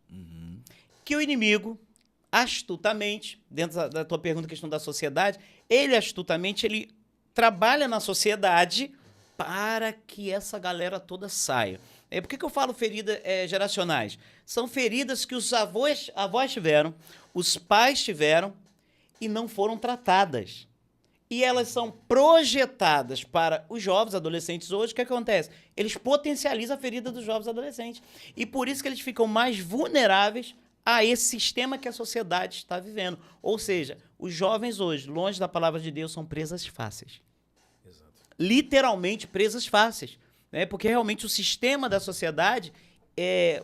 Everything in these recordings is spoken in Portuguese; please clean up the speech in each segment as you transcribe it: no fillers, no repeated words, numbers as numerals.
Uhum. Que o inimigo, astutamente, dentro da tua pergunta, questão da sociedade, ele astutamente, ele trabalha na sociedade para que essa galera toda saia. Por que eu falo feridas geracionais? São feridas que os avós tiveram, os pais tiveram e não foram tratadas. E elas são projetadas para os jovens adolescentes hoje. O que acontece? Eles potencializam a ferida dos jovens adolescentes. E por isso que eles ficam mais vulneráveis a esse sistema que a sociedade está vivendo. Ou seja, os jovens hoje, longe da palavra de Deus, são presas fáceis. Exato. Literalmente presas fáceis. Né? Porque realmente o sistema da sociedade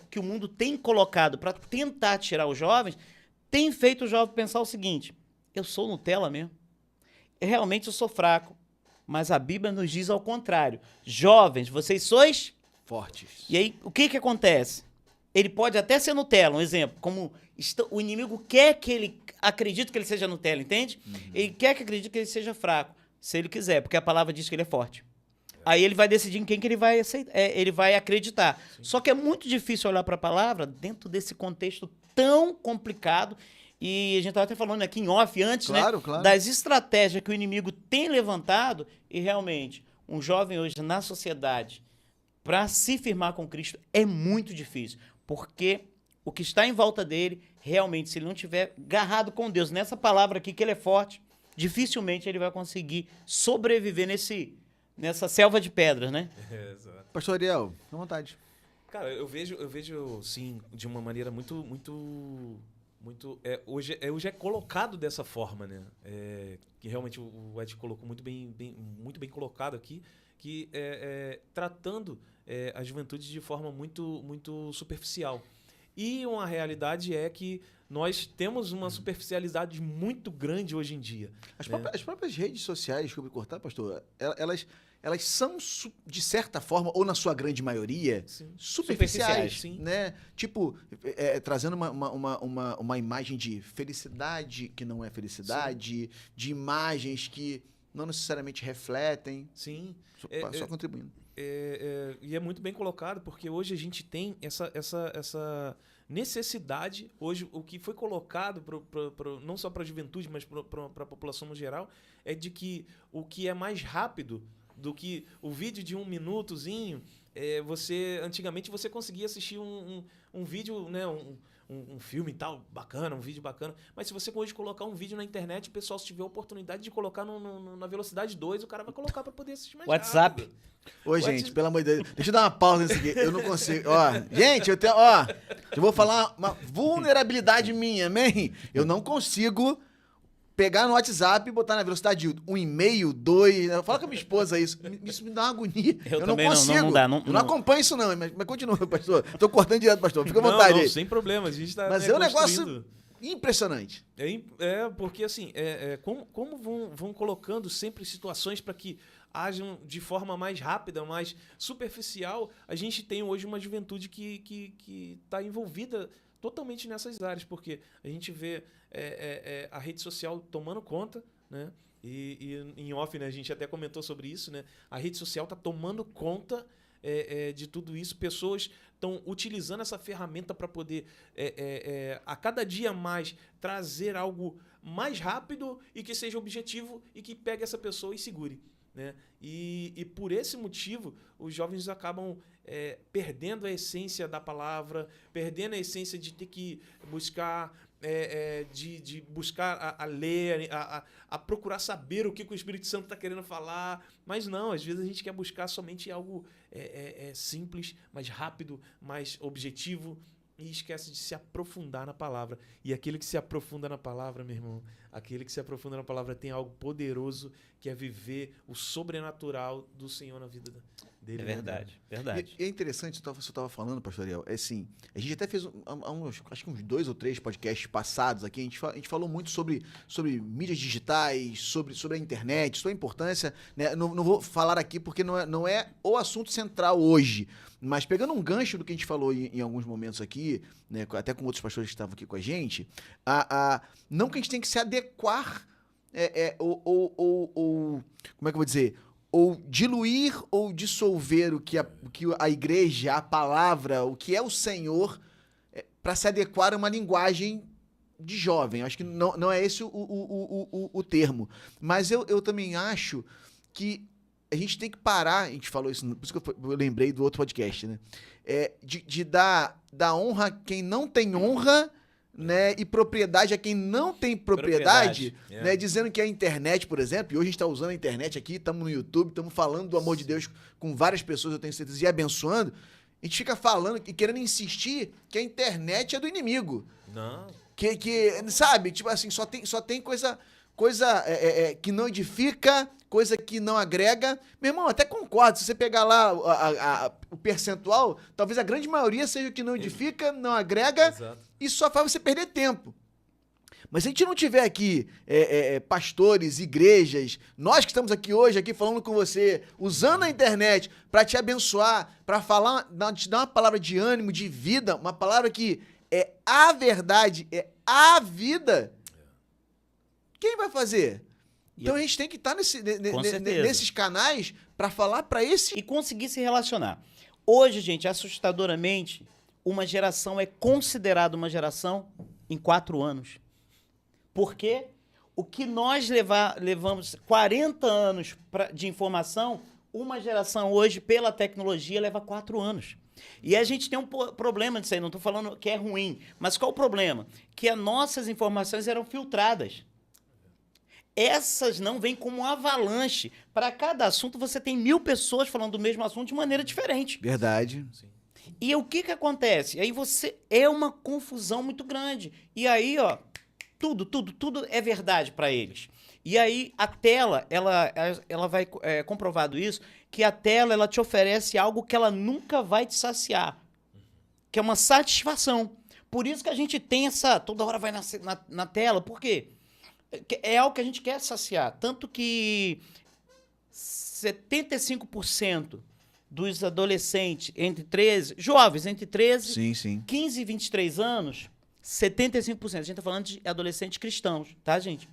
que o mundo tem colocado para tentar tirar os jovens, tem feito o jovem pensar o seguinte: eu sou Nutella mesmo. Realmente eu sou fraco, mas a Bíblia nos diz ao contrário. Jovens, vocês sois fortes. E aí, o que acontece? Ele pode até ser Nutella, um exemplo, como o inimigo quer que ele acredite que ele seja Nutella, entende? Uhum. Ele quer que acredite que ele seja fraco, se ele quiser, porque a palavra diz que ele é forte. Aí ele vai decidir em quem que ele vai aceitar, ele vai acreditar. Sim. Só que é muito difícil olhar para a palavra dentro desse contexto tão complicado. E a gente estava até falando aqui em off antes, claro, né? Claro. Das estratégias que o inimigo tem levantado. E realmente, um jovem hoje na sociedade, para se firmar com Cristo, é muito difícil. Porque o que está em volta dele, realmente, se ele não tiver agarrado com Deus, nessa palavra aqui que ele é forte, dificilmente ele vai conseguir sobreviver nessa selva de pedras, né? Exato. Pastor Ariel, à vontade. Cara, eu vejo, sim, de uma maneira muito hoje é colocado dessa forma, né? Que realmente o Ed colocou muito bem colocado aqui, que tratando a juventude de forma muito superficial. E uma realidade é que nós temos uma superficialidade muito grande hoje em dia. As próprias redes sociais, desculpe cortar, pastor, elas são, de certa forma, ou na sua grande maioria, sim, superficiais, sim. Né? Tipo, trazendo uma imagem de felicidade que não é felicidade, sim, de imagens que não necessariamente refletem. Sim. Só contribuindo. E é muito bem colocado, porque hoje a gente tem essa necessidade, hoje o que foi colocado não só para a juventude, mas para a população no geral, é de que o que é mais rápido do que o vídeo de 1 minutozinho, antigamente você conseguia assistir um vídeo, né, um filme e tal, bacana, um vídeo bacana, mas se você hoje colocar um vídeo na internet, o pessoal, se tiver a oportunidade de colocar na velocidade 2, o cara vai colocar para poder assistir mais WhatsApp. rápido. Ô, gente, pelo amor de Deus, deixa eu dar uma pausa nisso aqui, eu não consigo, gente, eu vou falar uma vulnerabilidade minha, amém? Eu não consigo pegar no WhatsApp e botar na velocidade 1,5, 2. Fala com a minha esposa isso. Isso me dá uma agonia. Eu não consigo. Não dá, eu não acompanho isso, não. Mas continua, pastor. Tô cortando direto, pastor. Fica à vontade aí. Não, sem problema. A gente tá, mas é um negócio impressionante. Porque assim, como vão colocando sempre situações para que hajam de forma mais rápida, mais superficial, a gente tem hoje uma juventude que está envolvida totalmente nessas áreas, porque a gente vê a rede social tomando conta, né? E em off, né, a gente até comentou sobre isso, né? A rede social está tomando conta de tudo isso. Pessoas estão utilizando essa ferramenta para poder, a cada dia mais, trazer algo mais rápido e que seja objetivo e que pegue essa pessoa e segure. Né? E por esse motivo, os jovens acabam perdendo a essência da palavra, perdendo a essência de ter que buscar, de buscar a ler, a procurar saber o que o Espírito Santo está querendo falar. Mas não, às vezes a gente quer buscar somente algo simples, mais rápido, mais objetivo, e esquece de se aprofundar na palavra. E aquele que se aprofunda na palavra, meu irmão, aquele que se aprofunda na palavra tem algo poderoso, que é viver o sobrenatural do Senhor na vida dele. É verdade, verdade. E é interessante, você estava falando, pastor Ariel, assim, a gente até fez acho que uns 2 ou 3 podcasts passados aqui, a gente falou muito sobre mídias digitais, sobre a internet, sua importância, né? Não vou falar aqui porque não é o assunto central hoje, mas pegando um gancho do que a gente falou em alguns momentos aqui, né, até com outros pastores que estavam aqui com a gente, não que a gente tem que se adequar, ou como é que eu vou dizer, ou diluir ou dissolver o que a igreja, a palavra, o que é o Senhor, para se adequar a uma linguagem de jovem. Acho que não é esse o termo. Mas eu também acho que a gente tem que parar, a gente falou isso, por isso que eu lembrei do outro podcast, né? De dar honra a quem não tem honra, né? E propriedade a quem não tem propriedade. Né? Dizendo que a internet, por exemplo, e hoje a gente está usando a internet aqui, estamos no YouTube, estamos falando do amor de Deus com várias pessoas, eu tenho certeza, e abençoando. A gente fica falando e querendo insistir que a internet é do inimigo. Não. Sabe, tipo assim, só tem coisa que não edifica, coisa que não agrega. Meu irmão, até concordo, se você pegar lá o percentual, talvez a grande maioria seja o que não edifica, não agrega, Exato. e só faz você perder tempo. Mas se a gente não tiver aqui pastores, igrejas, nós que estamos aqui hoje, aqui falando com você, usando a internet para te abençoar, para te dar uma palavra de ânimo, de vida, uma palavra que é a verdade, é a vida, quem vai fazer? Então a gente tem que estar nesses canais para falar para esse... E conseguir se relacionar. Hoje, gente, assustadoramente, uma geração é considerada uma geração em 4 anos. Porque o que nós levamos 40 anos de informação, uma geração hoje, pela tecnologia, leva 4 anos. E a gente tem um problema disso aí, não estou falando que é ruim, mas qual o problema? Que as nossas informações eram filtradas. Essas não vêm como um avalanche. Para cada assunto, você tem 1000 pessoas falando do mesmo assunto de maneira diferente. Verdade. Sim. E o que acontece? Aí é uma confusão muito grande. E aí, ó, tudo é verdade para eles. E aí a tela, ela vai comprovado isso, que a tela ela te oferece algo que ela nunca vai te saciar, que é uma satisfação. Por isso que a gente tem toda hora vai na tela, por quê? É algo que a gente quer saciar. Tanto que 75% dos adolescentes jovens entre 13, sim. 15 e 23 anos, 75%. A gente está falando de adolescentes cristãos, tá, gente?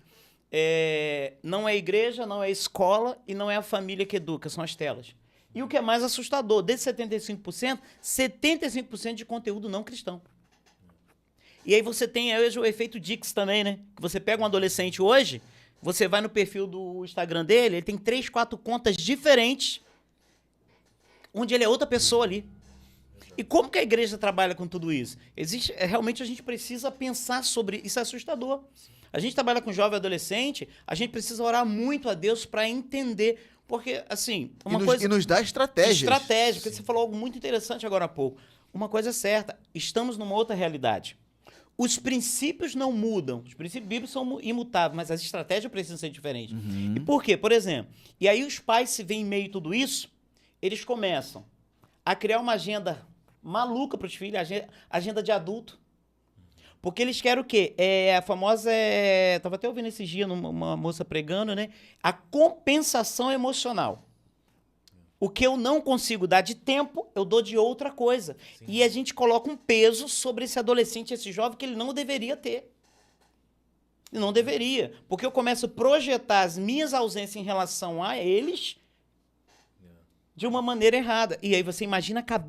Não é igreja, não é escola e não é a família que educa, são as telas. E o que é mais assustador, desses 75%, 75% de conteúdo não cristão. E aí você tem hoje o efeito Dix também, né? Que você pega um adolescente hoje, você vai no perfil do Instagram dele, ele tem 3, 4 contas diferentes, onde ele é outra pessoa ali. E como que a igreja trabalha com tudo isso? Realmente a gente precisa pensar sobre isso, é assustador. A gente trabalha com jovem e adolescente, a gente precisa orar muito a Deus para entender. Porque, assim, E nos dá estratégias. Estratégia, porque você falou algo muito interessante agora há pouco. Uma coisa é certa, estamos numa outra realidade. Os princípios não mudam, os princípios bíblicos são imutáveis, mas as estratégias precisam ser diferentes. E por quê? Por exemplo, e aí os pais se veem em meio a tudo isso, eles começam a criar uma agenda maluca para os filhos, agenda de adulto. Porque eles querem o quê? A famosa... Estava até ouvindo esses dias uma moça pregando, né? A compensação emocional. O que eu não consigo dar de tempo, eu dou de outra coisa. Sim. E a gente coloca um peso sobre esse adolescente, esse jovem, que ele não deveria ter. Ele não deveria. Porque eu começo a projetar as minhas ausências em relação a eles de uma maneira errada. E aí você imagina a cabeça